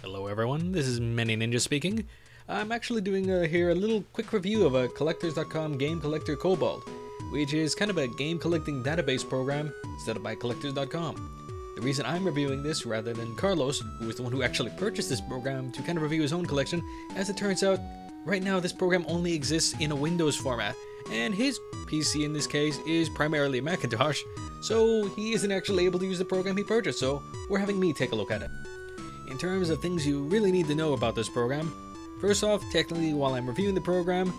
Hello everyone, this is Many Ninja speaking. I'm actually doing here a little quick review of a collectors.com game collector Cobalt, which is kind of a game collecting database program set up by collectors.com. The reason I'm reviewing this rather than Carlos, who is the one who actually purchased this program to kind of review his own collection, as it turns out, right now this program only exists in a Windows format, and his PC in this case is primarily a Macintosh, so he isn't actually able to use the program he purchased, so we're having me take a look at it. In terms of things you really need to know about this program, first off, technically while I'm reviewing the program,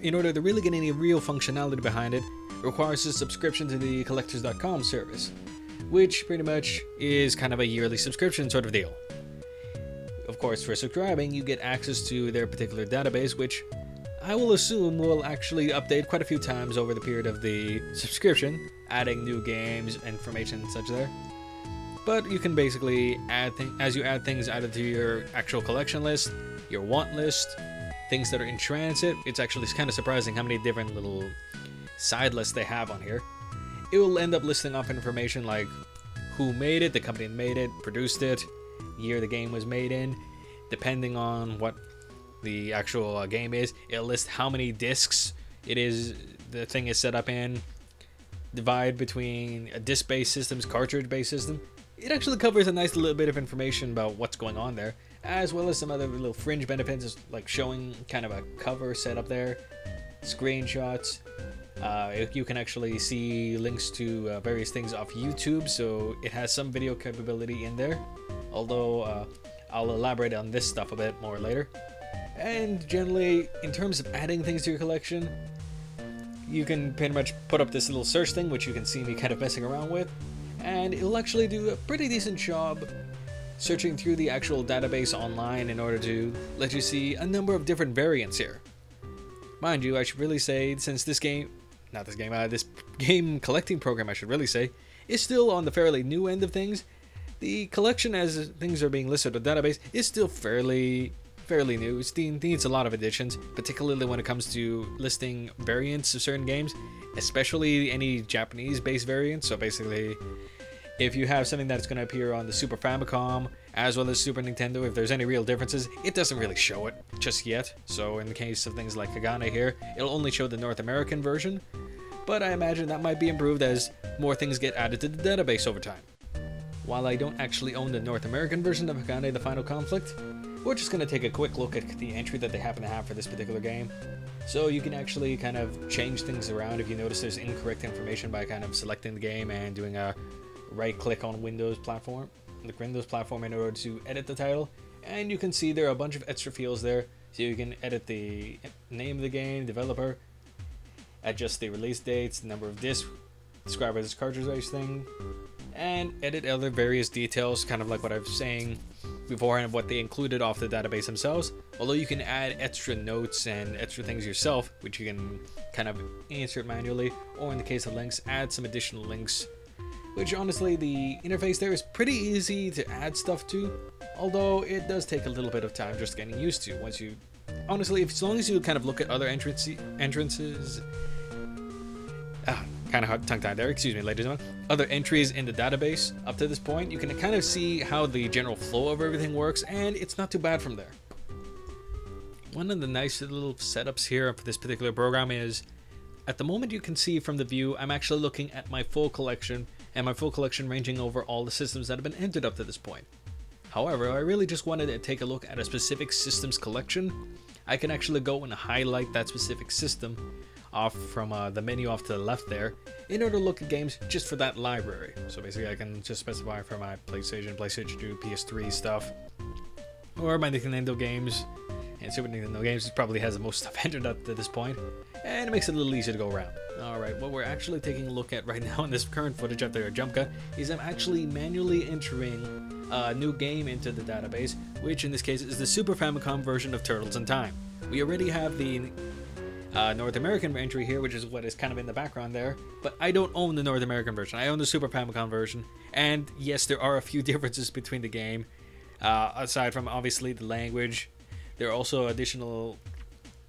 in order to really get any real functionality behind it, requires a subscription to the collectors.com service, which pretty much is kind of a yearly subscription sort of deal. Of course, for subscribing, you get access to their particular database, which I will assume will actually update quite a few times over the period of the subscription, adding new games, information and such there. But you can basically add as you add things either to your actual collection list, your want list, things that are in transit. It's actually kind of surprising how many different little side lists they have on here. It will end up listing off information like who made it, the company that made it, produced it, year the game was made in, depending on what the actual game is. It'll list how many discs it is the thing is set up in, divide between a disc-based systems, cartridge-based system. It actually covers a nice little bit of information about what's going on there, as well as some other little fringe benefits like showing kind of a cover set up there, screenshots. You can actually see links to various things off YouTube, so it has some video capability in there, although I'll elaborate on this stuff a bit more later. And generally, in terms of adding things to your collection, you can pretty much put up this little search thing, which you can see me kind of messing around with, and it'll actually do a pretty decent job searching through the actual database online in order to let you see a number of different variants here. Mind you, I should really say, since this game collecting program, I should really say, is still on the fairly new end of things, the collection as things are being listed on the database is still fairly new. It needs a lot of additions, particularly when it comes to listing variants of certain games, especially any Japanese-based variants. So basically, if you have something that's going to appear on the Super Famicom as well as Super Nintendo, if there's any real differences, it doesn't really show it just yet. So in the case of things like Kagane here, it'll only show the North American version, but I imagine that might be improved as more things get added to the database over time. While I don't actually own the North American version of Kagane: The Final Conflict, we're just going to take a quick look at the entry that they happen to have for this particular game. So you can actually kind of change things around if you notice there's incorrect information by kind of selecting the game and doing a right click on the Windows platform in order to edit the title. And you can see there are a bunch of extra fields there, so you can edit the name of the game, developer, adjust the release dates, the number of discs, describe it as cartridge thing, and edit other various details, kind of like what I was saying beforehand of what they included off the database themselves. Although you can add extra notes and extra things yourself, which you can kind of insert manually, or in the case of links, add some additional links, which honestly the interface there is pretty easy to add stuff to, although it does take a little bit of time just getting used to. As long as you kind of look at other entrances, kind of tongue-tied there, excuse me ladies and gentlemen, other entries in the database up to this point, you can kind of see how the general flow of everything works, and it's not too bad from there. One of the nice little setups here for this particular program is, at the moment you can see from the view, I'm actually looking at my full collection, and my full collection ranging over all the systems that have been entered up to this point. However, I really just wanted to take a look at a specific systems collection. I can actually go and highlight that specific system off from the menu off to the left there in order to look at games just for that library. So basically I can just specify for my PlayStation 2, PS3 stuff, or my Nintendo games and Super Nintendo games. It probably has the most stuff entered up to this point, and it makes it a little easier to go around. Alright, what we're actually taking a look at right now in this current footage after a jump cut is I'm actually manually entering a new game into the database, which in this case is the Super Famicom version of Turtles in Time. We already have the North American entry here, which is what is kind of in the background there, but I don't own the North American version. I own the Super Famicom version, and yes, there are a few differences between the game, aside from obviously the language. There are also additional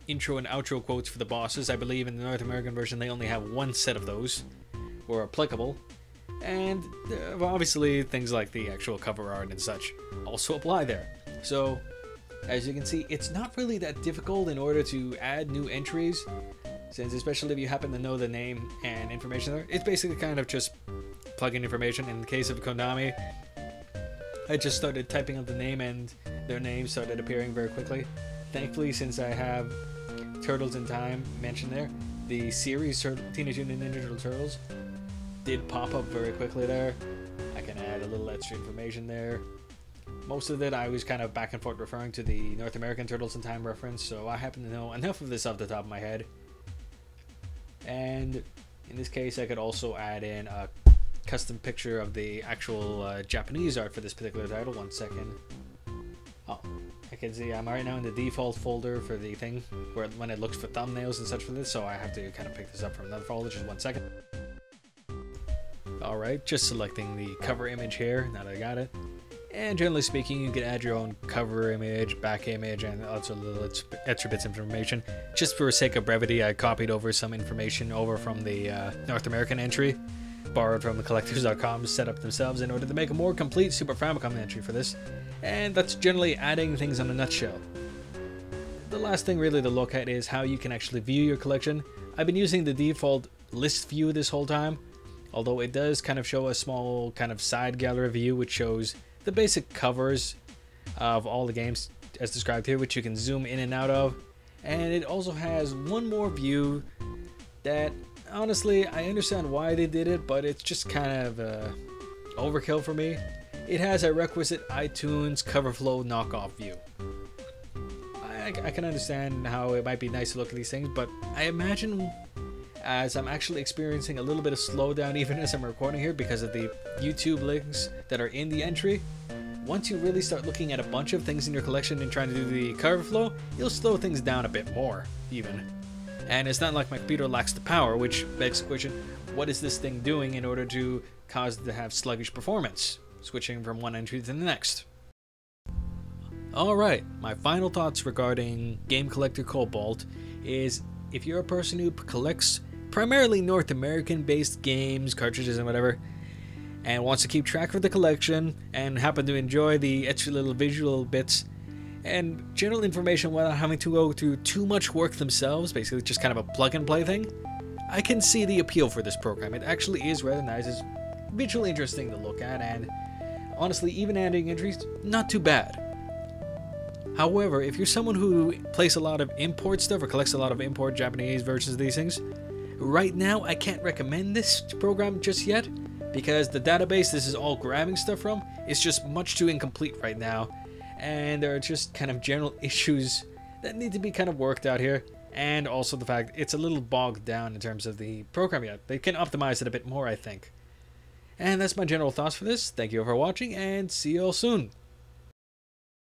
intro and outro quotes for the bosses. I believe in the North American version they only have one set of those, or applicable, And obviously things like the actual cover art and such also apply there. So as you can see, it's not really that difficult in order to add new entries, since especially if you happen to know the name and information there, it's basically kind of just plug in information. In the case of Konami, I just started typing up the name and their name started appearing very quickly. Thankfully, since I have Turtles in Time mentioned there, the series Teenage Mutant Ninja Turtles did pop up very quickly there. I can add a little extra information there. Most of it I was kind of back and forth referring to the North American Turtles in Time reference, so I happen to know enough of this off the top of my head. And in this case, I could also add in a custom picture of the actual Japanese art for this particular title. 1 second. Oh, I can see I'm right now in the default folder for the thing where when it looks for thumbnails and such for this, so I have to kind of pick this up from another folder. Just 1 second. Alright, just selecting the cover image here now that I got it. And generally speaking, you can add your own cover image, back image, and also little extra bits of information. Just for sake of brevity, I copied over some information over from the North American entry, borrowed from the collectors.com setup themselves in order to make a more complete Super Famicom entry for this. And that's generally adding things in a nutshell. The last thing really to look at is how you can actually view your collection. I've been using the default list view this whole time, although it does kind of show a small kind of side gallery view which shows the basic covers of all the games as described here, which you can zoom in and out of. And it also has one more view that honestly I understand why they did it, but it's just kind of overkill for me. It has a requisite iTunes cover flow knockoff view. I can understand how it might be nice to look at these things, but I imagine as I'm actually experiencing a little bit of slowdown even as I'm recording here because of the YouTube links that are in the entry. Once you really start looking at a bunch of things in your collection and trying to do the cover flow, you'll slow things down a bit more, even. And it's not like my computer lacks the power, which begs the question, what is this thing doing in order to cause it to have sluggish performance, switching from one entry to the next? Alright, my final thoughts regarding Game Collector Cobalt is if you're a person who collects primarily North American based games, cartridges and whatever, and wants to keep track of the collection and happen to enjoy the extra little visual bits and general information without having to go through too much work themselves, basically just kind of a plug and play thing, I can see the appeal for this program. It actually is rather nice, it's visually interesting to look at, and honestly even adding entries, not too bad. However, if you're someone who plays a lot of import stuff or collects a lot of import Japanese versions of these things, right now I can't recommend this program just yet because the database this is all grabbing stuff from is just much too incomplete right now, and there are just kind of general issues that need to be kind of worked out here, and also the fact it's a little bogged down in terms of the program yet. They can optimize it a bit more, I think. And that's my general thoughts for this. Thank you for watching and see you all soon.